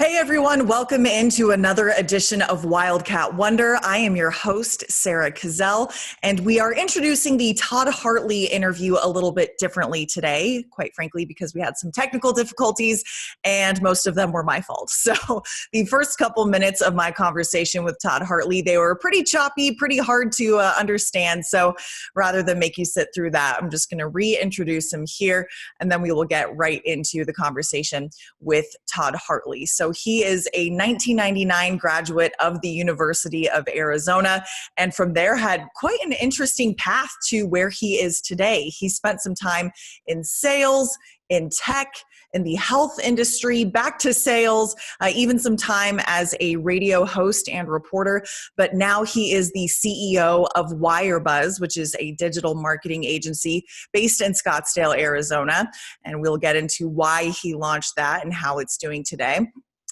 Hey everyone, welcome into another edition of Wildcat Wonder. I am your host, Sarah Cazell, and we are introducing the Todd Hartley interview a little bit differently today, quite frankly, because we had some technical difficulties and most of them were my fault. So the first couple minutes of my conversation with Todd Hartley, they were pretty choppy, pretty hard to understand. So rather than make you sit through that, I'm just going to reintroduce him here, and then we will get right into the conversation with Todd Hartley. So he is a 1999 graduate of the University of Arizona, and from there had quite an interesting path to where he is today. He spent some time in sales, in tech, in the health industry, back to sales, even some time as a radio host and reporter. But now he is the CEO of Wirebuzz, which is a digital marketing agency based in Scottsdale, Arizona. And we'll get into why he launched that and how it's doing today.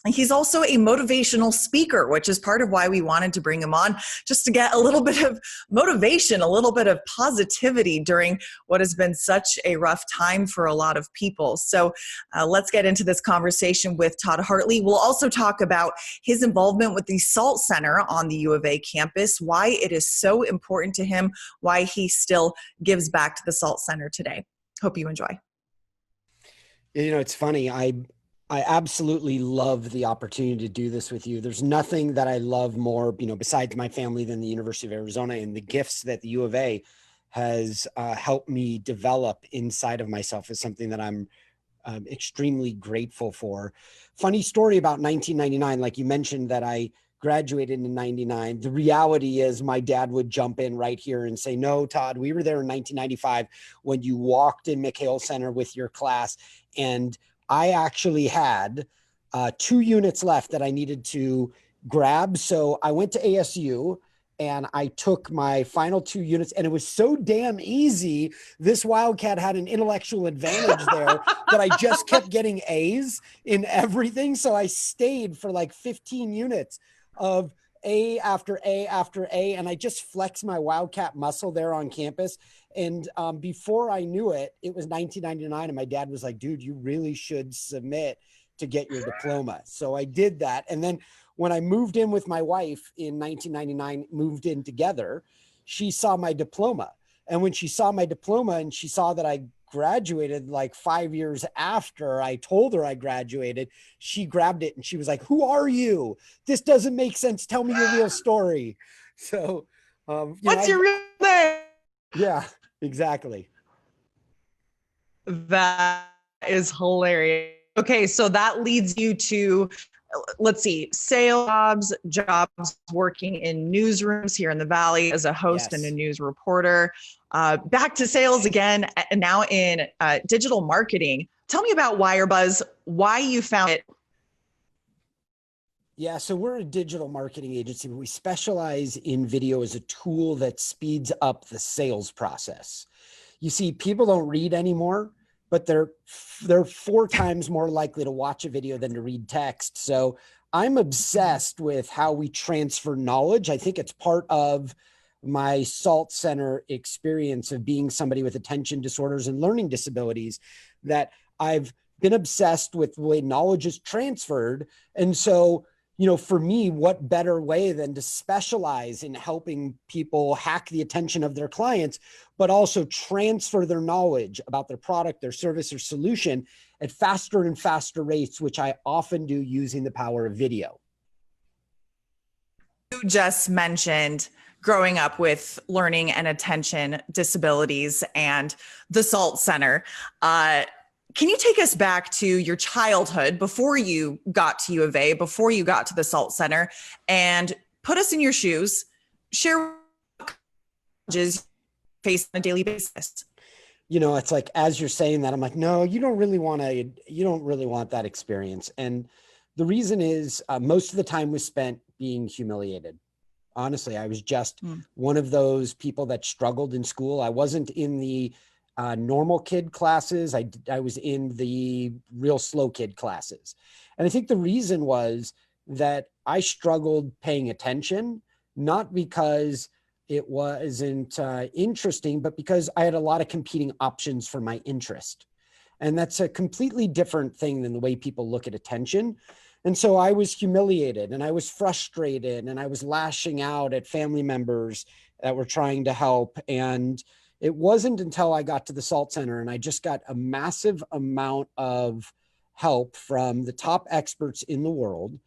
He's also a motivational speaker, which is part of why we wanted to bring him on, just to get a little bit of motivation, a little bit of positivity during what has been such a rough time for a lot of people. So let's get into this conversation with Todd Hartley. We'll also talk about his involvement with the SALT Center on the U of A campus, why it is so important to him, why he still gives back to the SALT Center today. Hope you enjoy. You know, it's funny. I absolutely love the opportunity to do this with you. There's nothing that I love more, besides my family than the University of Arizona, and the gifts that the U of A has helped me develop inside of myself is something that I'm extremely grateful for. Funny story about 1999, like you mentioned that I graduated in 99. The reality is my dad would jump in right here and say, no, Todd, we were there in 1995 when you walked in McHale Center with your class, and I actually had 2 units left that I needed to grab. So I went to ASU and I took my final 2 units, and it was so damn easy. This Wildcat had an intellectual advantage there that I just kept getting A's in everything. So I stayed for like 15 units of A after A after A, and I just flexed my Wildcat muscle there on campus. And before I knew it, it was 1999, and my dad was like, dude, you really should submit to get your diploma. So I did that. And then when I moved in with my wife in 1999, moved in together, she saw my diploma. And when she saw my diploma and she saw that I graduated like 5 years after I told her I graduated, she grabbed it and she was like, who are you? This doesn't make sense. Tell me your real story. So, what's your real name? Yeah, exactly. That is hilarious. Okay, so that leads you to, let's see, sales jobs working in newsrooms here in the Valley as a host and a news reporter. Back to sales again, and now in digital marketing. Tell me about Wirebuzz, why you found it. Yeah, so we're a digital marketing agency. We specialize in video as a tool that speeds up the sales process. You see, people don't read anymore, but they're 4 times more likely to watch a video than to read text. So I'm obsessed with how we transfer knowledge. I think it's part of my SALT Center experience of being somebody with attention disorders and learning disabilities, that I've been obsessed with the way knowledge is transferred. And so, for me, what better way than to specialize in helping people hack the attention of their clients, but also transfer their knowledge about their product, their service, or solution at faster and faster rates, which I often do using the power of video. You just mentioned growing up with learning and attention disabilities and the SALT Center. Can you take us back to your childhood before you got to U of A, before you got to the SALT Center, and put us in your shoes, share challenges you face on a daily basis? It's like, as you're saying that, I'm like, no, you don't really want that experience. And the reason is most of the time was spent being humiliated. Honestly, I was just one of those people that struggled in school. I wasn't in the normal kid classes. I was in the real slow kid classes. And I think the reason was that I struggled paying attention, not because it wasn't interesting, but because I had a lot of competing options for my interest. And that's a completely different thing than the way people look at attention. And so I was humiliated and I was frustrated and I was lashing out at family members that were trying to help. And it wasn't until I got to the SALT Center and I just got a massive amount of help from the top experts in the world.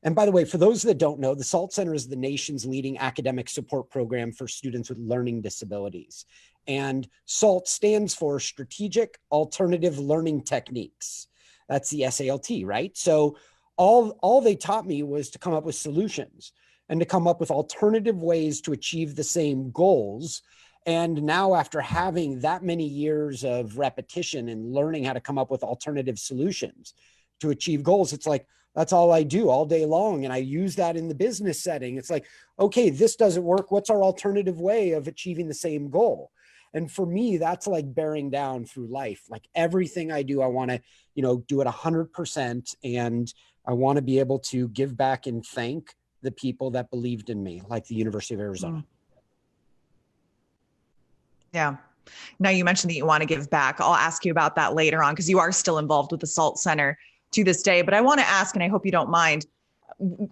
And by the way, for those that don't know, the SALT Center is the nation's leading academic support program for students with learning disabilities. And SALT stands for Strategic Alternative Learning Techniques. That's the SALT, right? So all they taught me was to come up with solutions and to come up with alternative ways to achieve the same goals. And now, after having that many years of repetition and learning how to come up with alternative solutions to achieve goals, it's like, that's all I do all day long. And I use that in the business setting. It's like, okay, this doesn't work. What's our alternative way of achieving the same goal? And for me, that's like bearing down through life. Like everything I do, I want to, do it 100%. And I want to be able to give back and thank the people that believed in me, like the University of Arizona. Yeah. Now you mentioned that you want to give back. I'll ask you about that later on because you are still involved with the SALT Center to this day. But I want to ask, and I hope you don't mind,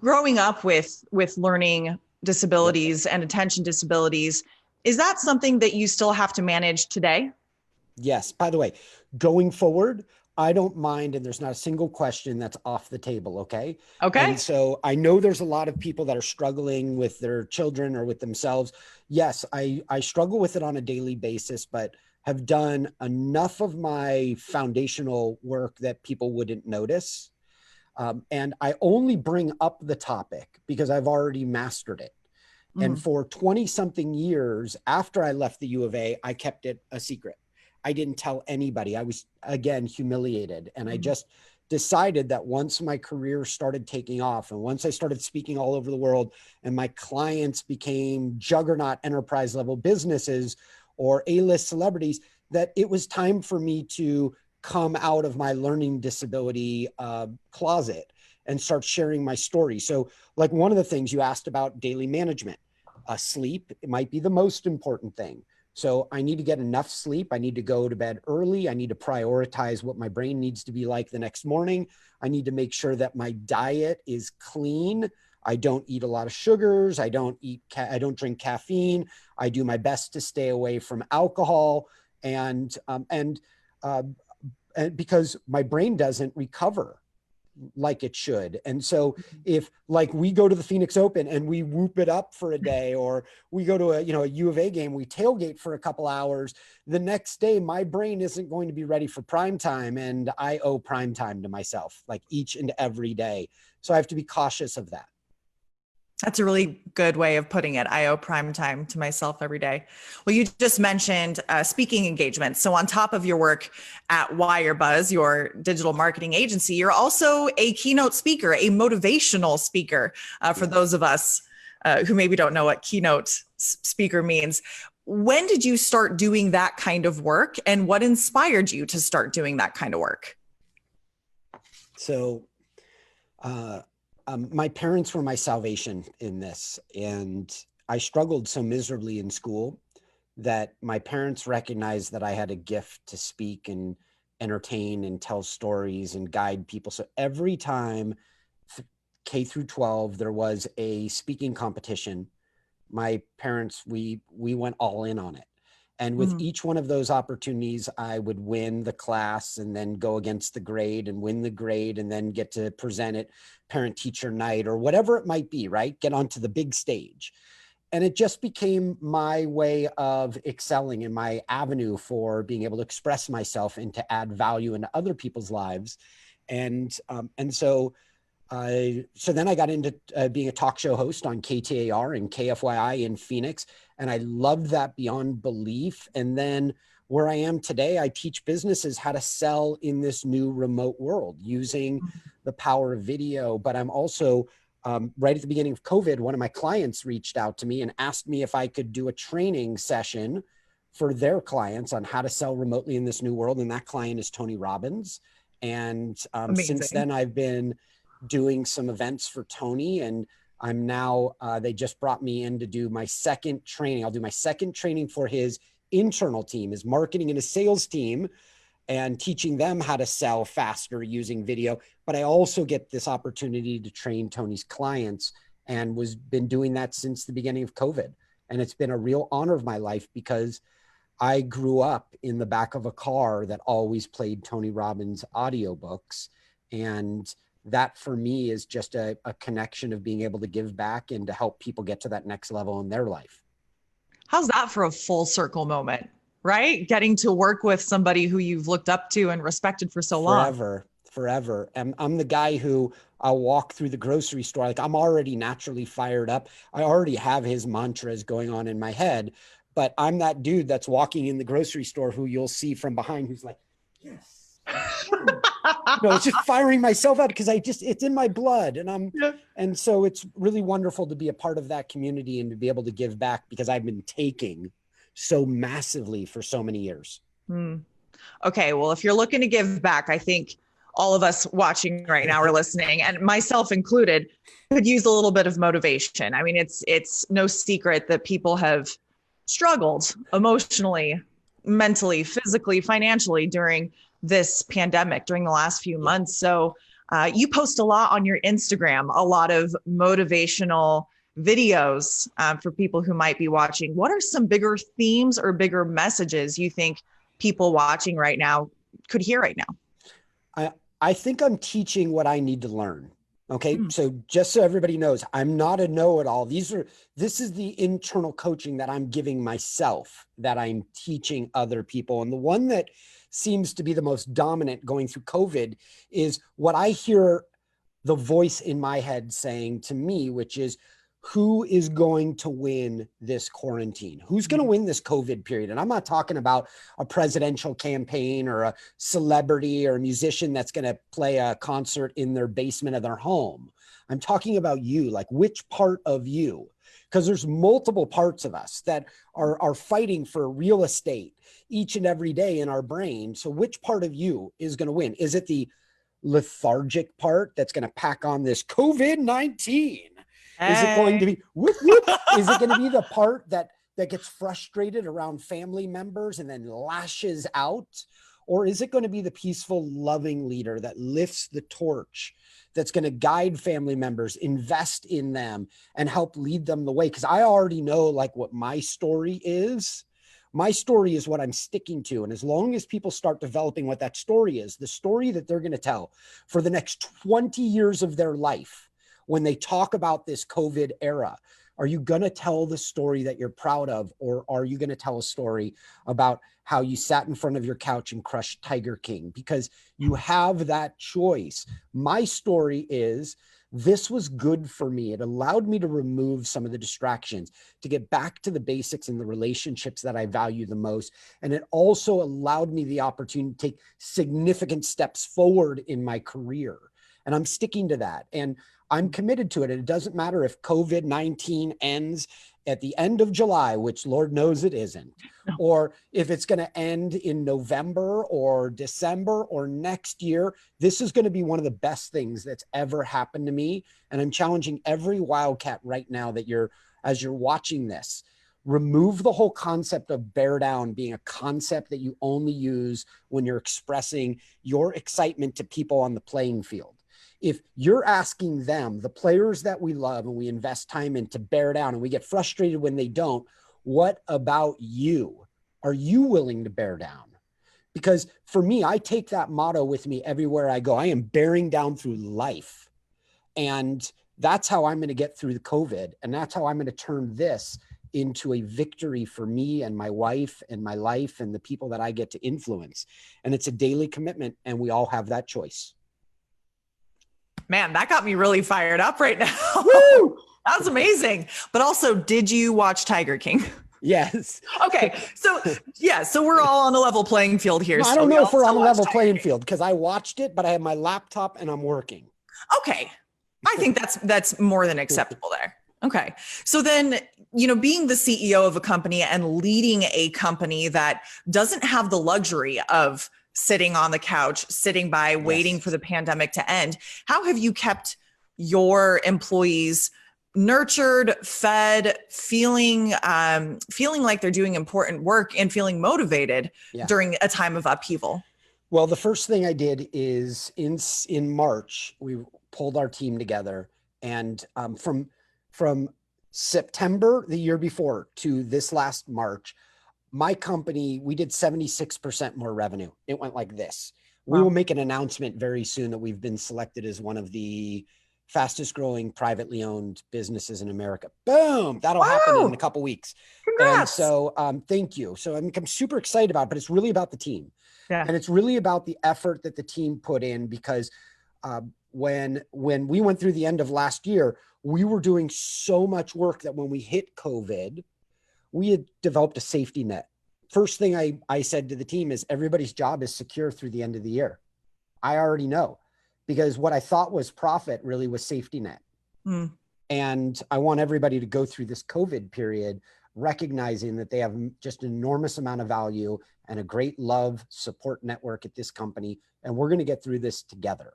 growing up with learning disabilities and attention disabilities, is that something that you still have to manage today? Yes. By the way, going forward, I don't mind, and there's not a single question that's off the table, okay? Okay. And so I know there's a lot of people that are struggling with their children or with themselves. Yes, I struggle with it on a daily basis, but have done enough of my foundational work that people wouldn't notice. And I only bring up the topic because I've already mastered it. And for 20 something years after I left the U of A, I kept it a secret. I didn't tell anybody. I was, again, humiliated. And I just decided that once my career started taking off and once I started speaking all over the world and my clients became juggernaut enterprise level businesses or A-list celebrities, that it was time for me to come out of my learning disability closet and start sharing my story. So like one of the things you asked about daily management, sleep, it might be the most important thing. So I need to get enough sleep. I need to go to bed early. I need to prioritize what my brain needs to be like the next morning. I need to make sure that my diet is clean. I don't eat a lot of sugars. I don't drink caffeine. I do my best to stay away from alcohol and because my brain doesn't recover like it should. And so if like we go to the Phoenix Open and we whoop it up for a day, or we go to a U of A game, we tailgate for a couple hours, the next day, my brain isn't going to be ready for prime time. And I owe prime time to myself, like each and every day. So I have to be cautious of that. That's a really good way of putting it. I owe prime time to myself every day. Well, you just mentioned speaking engagements. So on top of your work at WireBuzz, your digital marketing agency, you're also a keynote speaker, a motivational speaker for those of us who maybe don't know what keynote speaker means. When did you start doing that kind of work, and what inspired you to start doing that kind of work? So, my parents were my salvation in this, and I struggled so miserably in school that my parents recognized that I had a gift to speak and entertain and tell stories and guide people. So every time K through 12, there was a speaking competition, my parents, we went all in on it. And with each one of those opportunities, I would win the class and then go against the grade and win the grade and then get to present it parent teacher night or whatever it might be, right? Get onto the big stage. And it just became my way of excelling in my avenue for being able to express myself and to add value into other people's lives. And so then I got into being a talk show host on KTAR and KFYI in Phoenix. And I loved that beyond belief. And then where I am today, I teach businesses how to sell in this new remote world using the power of video. But I'm also, right at the beginning of COVID, one of my clients reached out to me and asked me if I could do a training session for their clients on how to sell remotely in this new world. And that client is Tony Robbins. And since then, I've been doing some events for Tony, and I'm now, they just brought me in to do my second training. I'll do my second training for his internal team, his marketing and his sales team. and teaching them how to sell faster using video. But I also get this opportunity to train Tony's clients, and been doing that since the beginning of COVID. And it's been a real honor of my life because I grew up in the back of a car that always played Tony Robbins audiobooks. And that for me is just a connection of being able to give back and to help people get to that next level in their life. How's that for a full circle moment, right? Getting to work with somebody who you've looked up to and respected for so long. Forever. And I'm the guy who I'll walk through the grocery store. Like, I'm already naturally fired up. I already have his mantras going on in my head, but I'm that dude that's walking in the grocery store who you'll see from behind who's like, yes. It's just firing myself up because it's in my blood. And so it's really wonderful to be a part of that community and to be able to give back because I've been taking so massively for so many years. Okay. Well, if you're looking to give back, I think all of us watching right now or listening, and myself included, could use a little bit of motivation. I mean, it's no secret that people have struggled emotionally, mentally, physically, financially during this pandemic, during the last few months. So you post a lot on your Instagram, a lot of motivational videos for people who might be watching. What are some bigger themes or bigger messages you think people watching right now could hear right now? I think I'm teaching what I need to learn. Okay. So just so everybody knows, I'm not a know-it-all. This is the internal coaching that I'm giving myself, that I'm teaching other people. And the one that seems to be the most dominant going through COVID is what I hear the voice in my head saying to me, which is, who is going to win this quarantine? Who's going to win this COVID period? And I'm not talking about a presidential campaign or a celebrity or a musician that's going to play a concert in their basement of their home. I'm talking about you, like which part of you? Because there's multiple parts of us that are fighting for real estate each and every day in our brain. So which part of you is going to win? Is it the lethargic part that's going to pack on this COVID-19? Is it going to be whoop, whoop? Is it going to be the part that gets frustrated around family members and then lashes out? Or is it going to be the peaceful, loving leader that lifts the torch, that's going to guide family members, invest in them, and help lead them the way? Because I already know like what my story is. My story is what I'm sticking to. And as long as people start developing what that story is, the story that they're going to tell for the next 20 years of their life, when they talk about this COVID era, are you going to tell the story that you're proud of? Or are you going to tell a story about how you sat in front of your couch and crushed Tiger King? Because you have that choice. My story is, this was good for me. It allowed me to remove some of the distractions, to get back to the basics and the relationships that I value the most. And it also allowed me the opportunity to take significant steps forward in my career. And I'm sticking to that. And I'm committed to it. And it doesn't matter if COVID-19 ends at the end of July, which Lord knows it isn't, or if it's going to end in November or December or next year. This is going to be one of the best things that's ever happened to me. And I'm challenging every Wildcat right now that as you're watching this, remove the whole concept of bear down being a concept that you only use when you're expressing your excitement to people on the playing field. If you're asking them, the players that we love and we invest time in, to bear down and we get frustrated when they don't, what about you? Are you willing to bear down? Because for me, I take that motto with me everywhere I go. I am bearing down through life. And that's how I'm going to get through the COVID. And that's how I'm going to turn this into a victory for me and my wife and my life and the people that I get to influence. And it's a daily commitment, and we all have that choice. Man, that got me really fired up right now. Woo! That was amazing. But also, did you watch Tiger King? Yes. Okay. So we're all on a level playing field here. No, I don't know if we're on a level playing field because I watched it, but I have my laptop and I'm working. Okay. I think that's more than acceptable there. Okay. So then, being the CEO of a company and leading a company that doesn't have the luxury of sitting on the couch, sitting by, waiting for the pandemic to end, how have you kept your employees nurtured, fed, feeling like they're doing important work and feeling motivated during a time of upheaval? Well, the first thing I did is in March, we pulled our team together, and from September the year before to this last March, my company, we did 76% more revenue. It went like this. We will Wow. make an announcement very soon that we've been selected as one of the fastest growing privately owned businesses in America. Boom. That'll happen in a Wow. couple weeks. And Congrats. so thank you. So I'm super excited about it, but it's really about the team. Yeah. And it's really about the effort that the team put in, because when we went through the end of last year, we were doing so much work that when we hit COVID, we had developed a safety net. First thing I said to the team is everybody's job is secure through the end of the year. I already know, because what I thought was profit really was safety net. Mm. And I want everybody to go through this COVID period recognizing that they have just an enormous amount of value and a great love support network at this company. And we're going to get through this together.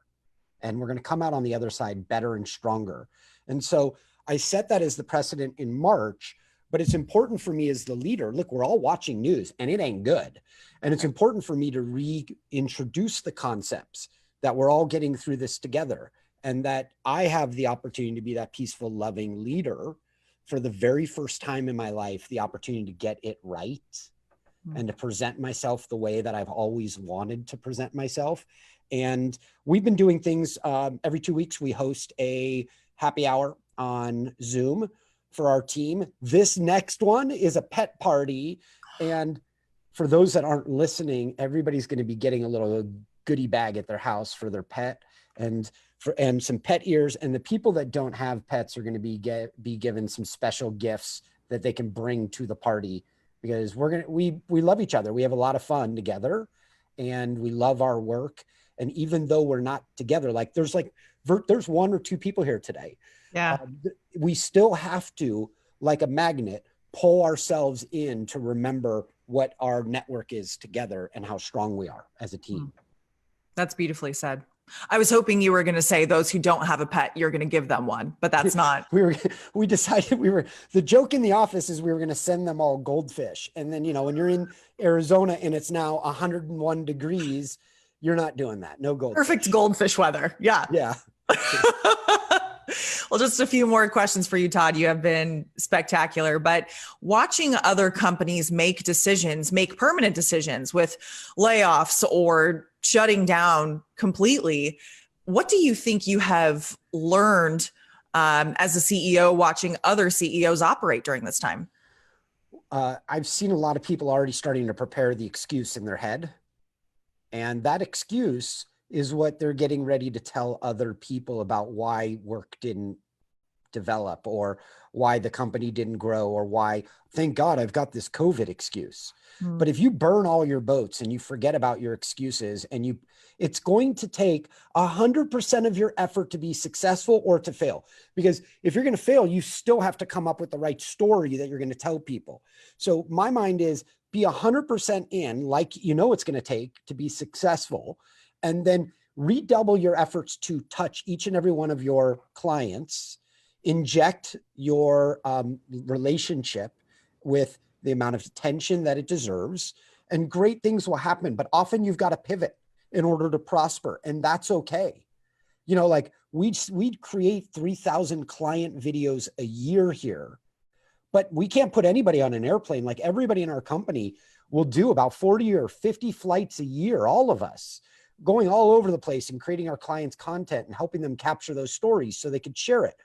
And we're going to come out on the other side better and stronger. And so I set that as the precedent in March, but it's important for me as the leader. Look, we're all watching news and it ain't good. And it's important for me to reintroduce the concepts that we're all getting through this together, and that I have the opportunity to be that peaceful, loving leader for the very first time in my life, the opportunity to get it right and to present myself the way that I've always wanted to present myself. And we've been doing things every 2 weeks. We host a happy hour on Zoom for our team. This next one is a pet party. And for those that aren't listening, everybody's going to be getting a little goodie bag at their house for their pet, and some pet ears. And the people that don't have pets are going to be given some special gifts that they can bring to the party, because we love each other. We have a lot of fun together and we love our work. And even though we're not together, like there's one or two people here today. Yeah. We still have to, like a magnet, pull ourselves in to remember what our network is together and how strong we are as a team. That's beautifully said. I was hoping you were going to say those who don't have a pet, you're going to give them one, but that's not. We decided the joke in the office is we were going to send them all goldfish. And then, when you're in Arizona and it's now 101 degrees, you're not doing that. No goldfish. Perfect goldfish weather. Yeah. Yeah. Well, just a few more questions for you, Todd. You have been spectacular, but watching other companies make permanent decisions with layoffs or shutting down completely, what do you think you have learned as a CEO watching other CEOs operate during this time? I've seen a lot of people already starting to prepare the excuse in their head. And that excuse is what they're getting ready to tell other people about why work didn't develop, or why the company didn't grow, or why, thank God, I've got this COVID excuse. But if you burn all your boats and you forget about your excuses, and it's going to take 100% of your effort to be successful or to fail. Because if you're going to fail, you still have to come up with the right story that you're going to tell people. So my mind is be 100% in, like it's going to take to be successful, and then redouble your efforts to touch each and every one of your clients, inject your relationship with the amount of attention that it deserves, and great things will happen. But often you've got to pivot in order to prosper, and that's okay. Like we'd create 3,000 client videos a year here, but we can't put anybody on an airplane. Like everybody in our company will do about 40 or 50 flights a year, all of us, going all over the place and creating our clients' content and helping them capture those stories so they could share it.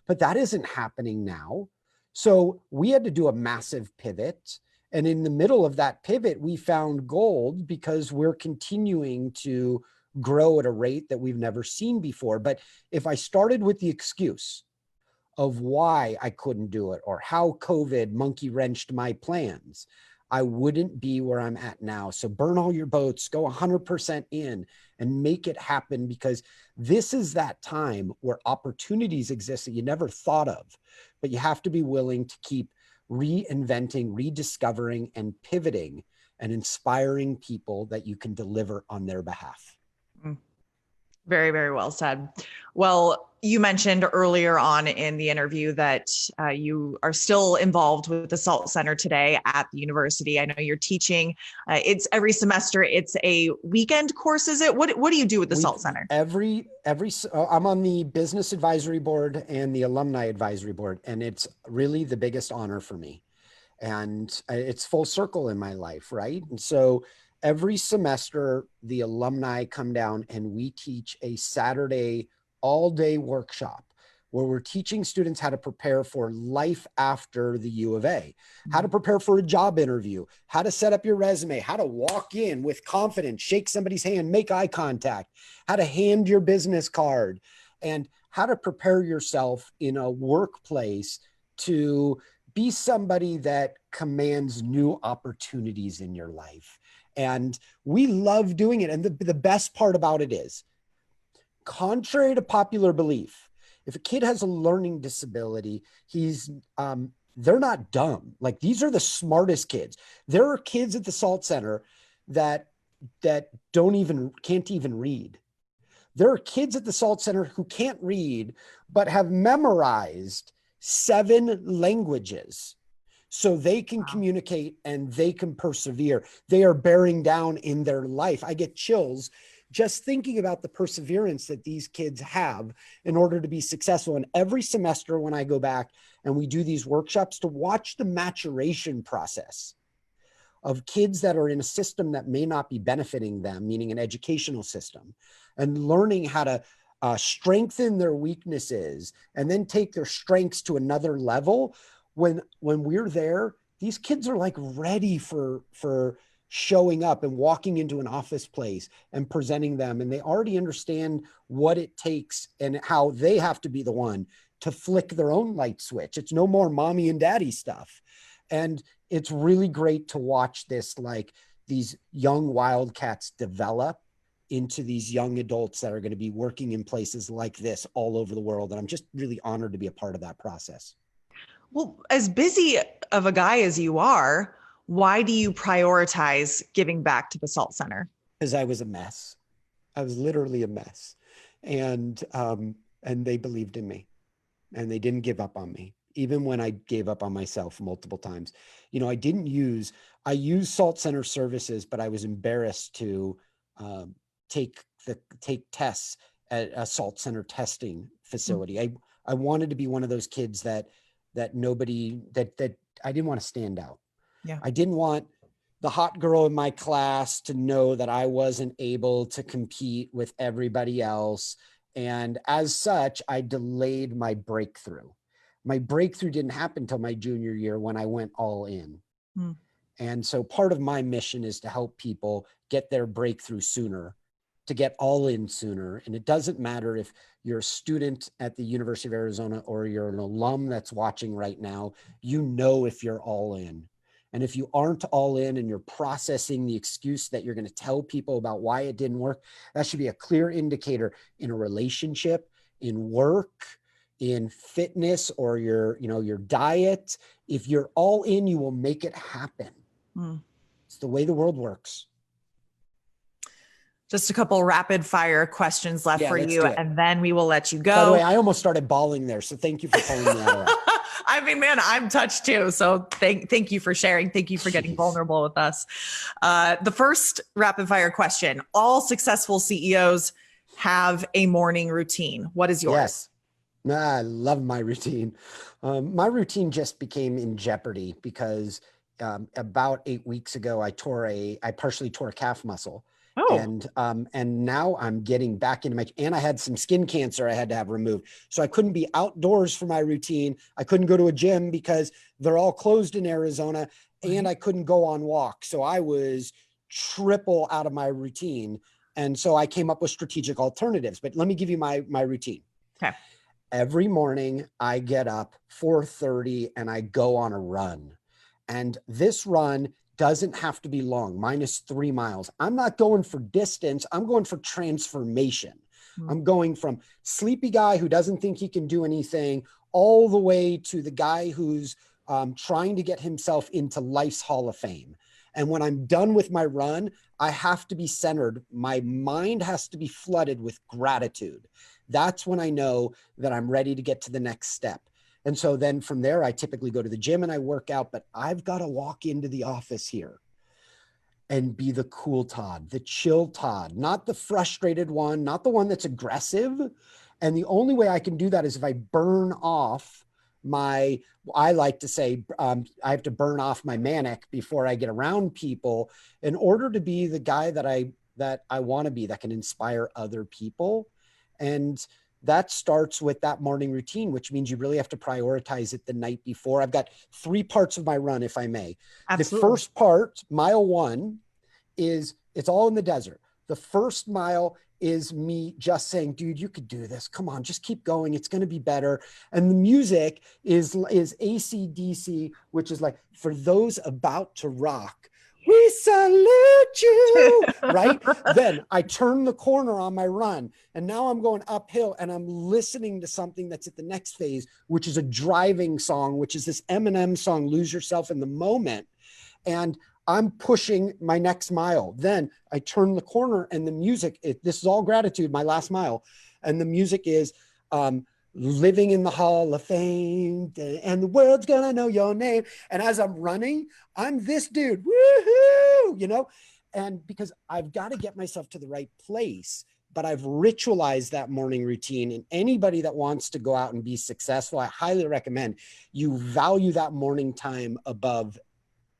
But that isn't happening now. So we had to do a massive pivot. And in the middle of that pivot, we found gold, because we're continuing to grow at a rate that we've never seen before. But if I started with the excuse of why I couldn't do it, or how COVID monkey wrenched my plans, I wouldn't be where I'm at now. So burn all your boats, go 100% in and make it happen, because this is that time where opportunities exist that you never thought of, but you have to be willing to keep reinventing, rediscovering, and pivoting and inspiring people that you can deliver on their behalf. Very, very well said. Well, You mentioned earlier on in the interview that you are still involved with the SALT Center today at the university. I know you're teaching. It's every semester. It's a weekend course, is it? What do you do with the SALT Center? I'm on the business advisory board and the alumni advisory board, and it's really the biggest honor for me. And it's full circle in my life, right? And so every semester, the alumni come down and we teach a Saturday all-day workshop where we're teaching students how to prepare for life after the U of A, how to prepare for a job interview, how to set up your resume, how to walk in with confidence, shake somebody's hand, make eye contact, how to hand your business card, and how to prepare yourself in a workplace to be somebody that commands new opportunities in your life. And we love doing it. And the best part about it is, contrary to popular belief, if a kid has a learning disability, they're not dumb. Like, these are the smartest kids. There are kids at the SALT Center that can't even read. There are kids at the SALT Center who can't read, but have memorized 7 languages so they can communicate and they can persevere. They are bearing down in their life. I get chills just thinking about the perseverance that these kids have in order to be successful. And every semester when I go back and we do these workshops, to watch the maturation process of kids that are in a system that may not be benefiting them, meaning an educational system, and learning how to strengthen their weaknesses and then take their strengths to another level. When we're there, these kids are like ready for showing up and walking into an office place and presenting them. And they already understand what it takes and how they have to be the one to flick their own light switch. It's no more mommy and daddy stuff. And it's really great to watch this, like, these young wildcats develop into these young adults that are going to be working in places like this all over the world. And I'm just really honored to be a part of that process. Well, as busy of a guy as you are, why do you prioritize giving back to the SALT Center? Because I was a mess. I was literally a mess. And they believed in me, and they didn't give up on me, even when I gave up on myself multiple times. You know, I used SALT Center services, but I was embarrassed to take tests at a SALT Center testing facility. Mm-hmm. I wanted to be one of those kids that I didn't want to stand out. Yeah. I didn't want the hot girl in my class to know that I wasn't able to compete with everybody else. And as such, I delayed my breakthrough. My breakthrough didn't happen until my junior year when I went all in. And so part of my mission is to help people get their breakthrough sooner, to get all in sooner. And it doesn't matter if you're a student at the University of Arizona or you're an alum that's watching right now, you know if you're all in. And if you aren't all in and you're processing the excuse that you're going to tell people about why it didn't work, that should be a clear indicator in a relationship, in work, in fitness, or your diet. If you're all in, you will make it happen. It's the way the world works. Just a couple rapid fire questions left for you, and then we will let you go. By the way, I almost started bawling there, so thank you for pulling me out of that. I mean, man, I'm touched too. So thank you for sharing. Thank you for getting vulnerable with us. The first rapid fire question: all successful CEOs have a morning routine. What is yours? Yes. I love my routine. My routine just became in jeopardy because about 8 weeks ago, I partially tore a calf muscle. Oh. And now I'm getting back into and I had some skin cancer I had to have removed. So I couldn't be outdoors for my routine. I couldn't go to a gym because they're all closed in Arizona, and I couldn't go on walks. So I was triple out of my routine. And so I came up with strategic alternatives, but let me give you my routine. Okay. Every morning I get up 4:30 and I go on a run. And this run doesn't have to be long. Mine is 3 miles. I'm not going for distance. I'm going for transformation. I'm going from sleepy guy who doesn't think he can do anything all the way to the guy who's trying to get himself into life's Hall of Fame. And when I'm done with my run, I have to be centered. My mind has to be flooded with gratitude. That's when I know that I'm ready to get to the next step. And so then from there, I typically go to the gym and I work out, but I've got to walk into the office here and be the cool Todd, the chill Todd, not the frustrated one, not the one that's aggressive. And the only way I can do that is if I burn off I like to say, I have to burn off my manic before I get around people in order to be the guy that I want to be, that can inspire other people. And that starts with that morning routine, which means you really have to prioritize it the night before. I've got 3 parts of my run, if I may. Absolutely. The first part, mile 1, is it's all in the desert. The first mile is me just saying, dude, you could do this. Come on, just keep going. It's going to be better. And the music is AC/DC, which is like, for those about to rock, we salute you, right? Then I turn the corner on my run, and now I'm going uphill, and I'm listening to something that's at the next phase, which is a driving song, which is this Eminem song, Lose Yourself in the Moment. And I'm pushing my next mile. Then I turn the corner, and the music, this is all gratitude, my last mile. And the music is living in the Hall of Fame, and the world's gonna know your name. And as I'm running, I'm this dude, woohoo, you know? And because I've got to get myself to the right place, but I've ritualized that morning routine. And anybody that wants to go out and be successful, I highly recommend you value that morning time above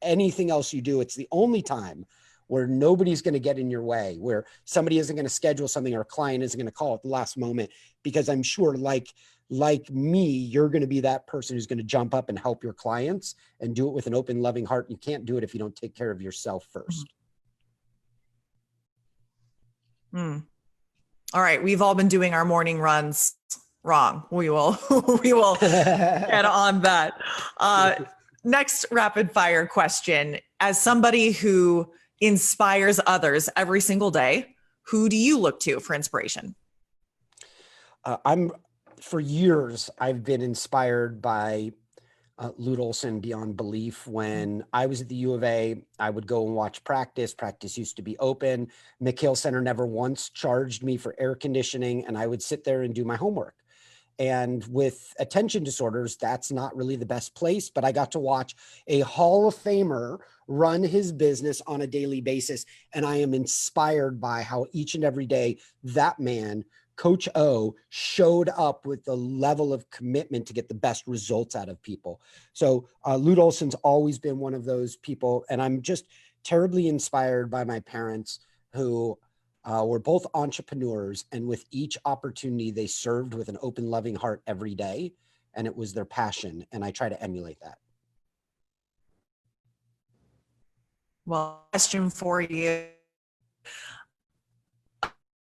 anything else you do. It's the only time where nobody's going to get in your way, where somebody isn't going to schedule something or a client isn't going to call at the last moment, because I'm sure like me, you're going to be that person who's going to jump up and help your clients and do it with an open, loving heart. You can't do it if you don't take care of yourself first. All right. We've all been doing our morning runs wrong. We will get on that. Next rapid fire question. As somebody who inspires others every single day, who do you look to for inspiration? For years, I've been inspired by Lute Olson beyond belief. When I was at the U of A, I would go and watch practice. Practice used to be open. McHale Center never once charged me for air conditioning, and I would sit there and do my homework. And with attention disorders, that's not really the best place, but I got to watch a Hall of Famer run his business on a daily basis. And I am inspired by how each and every day that man, Coach O, showed up with the level of commitment to get the best results out of people. So Lute Olson's always been one of those people. And I'm just terribly inspired by my parents, who were both entrepreneurs, and with each opportunity, they served with an open, loving heart every day. And it was their passion. And I try to emulate that. Well, question for you.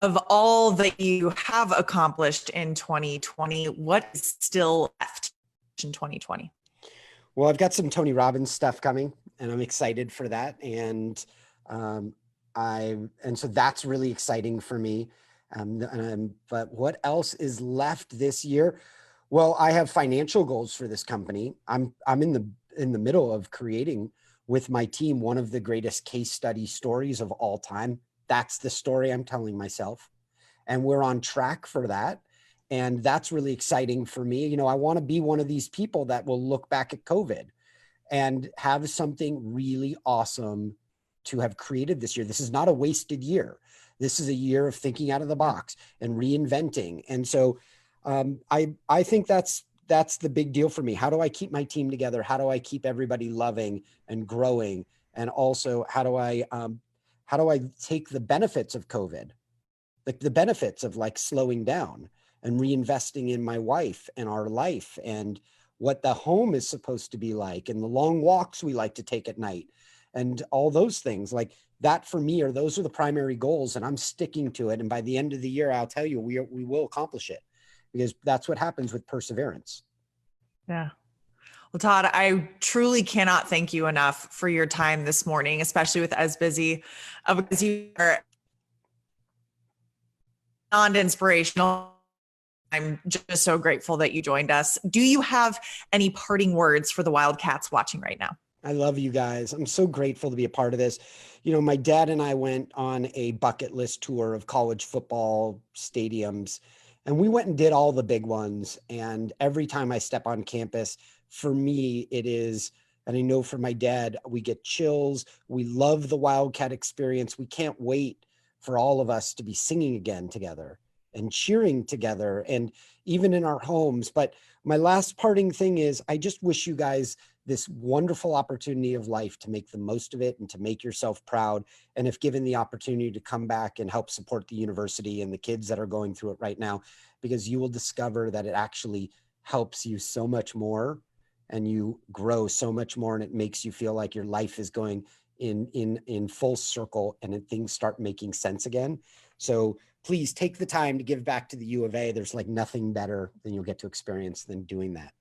Of all that you have accomplished in 2020, what is still left in 2020? Well, I've got some Tony Robbins stuff coming, and I'm excited for that. And so that's really exciting for me. But what else is left this year? Well, I have financial goals for this company. I'm in the middle of creating with my team one of the greatest case study stories of all time. That's the story I'm telling myself, and we're on track for that. And that's really exciting for me. You know, I want to be one of these people that will look back at COVID and have something really awesome to have created this year. This is not a wasted year. This is a year of thinking out of the box and reinventing. And so I think that's the big deal for me. How do I keep my team together? How do I keep everybody loving and growing? And also, how do I take the benefits of COVID, like the benefits of like slowing down and reinvesting in my wife and our life, and what the home is supposed to be like, and the long walks we like to take at night, and all those things like that. For me, those are the primary goals, and I'm sticking to it. And by the end of the year, I'll tell you, we will accomplish it, because that's what happens with perseverance. Yeah. Well, Todd, I truly cannot thank you enough for your time this morning, especially with as busy as you are, beyond inspirational. I'm just so grateful that you joined us. Do you have any parting words for the Wildcats watching right now? I love you guys. I'm so grateful to be a part of this. You know, my dad and I went on a bucket list tour of college football stadiums, And we went and did all the big ones. And every time I step on campus, for me, it is, and I know for my dad, we get chills. We love the Wildcat experience. We can't wait for all of us to be singing again together and cheering together, and even in our homes. But my last parting thing is, I just wish you guys this wonderful opportunity of life to make the most of it and to make yourself proud. And if given the opportunity to come back and help support the university and the kids that are going through it right now, because you will discover that it actually helps you so much more, and you grow so much more, and it makes you feel like your life is going in full circle, and things start making sense again. So please take the time to give back to the U of A. There's like nothing better than you'll get to experience than doing that.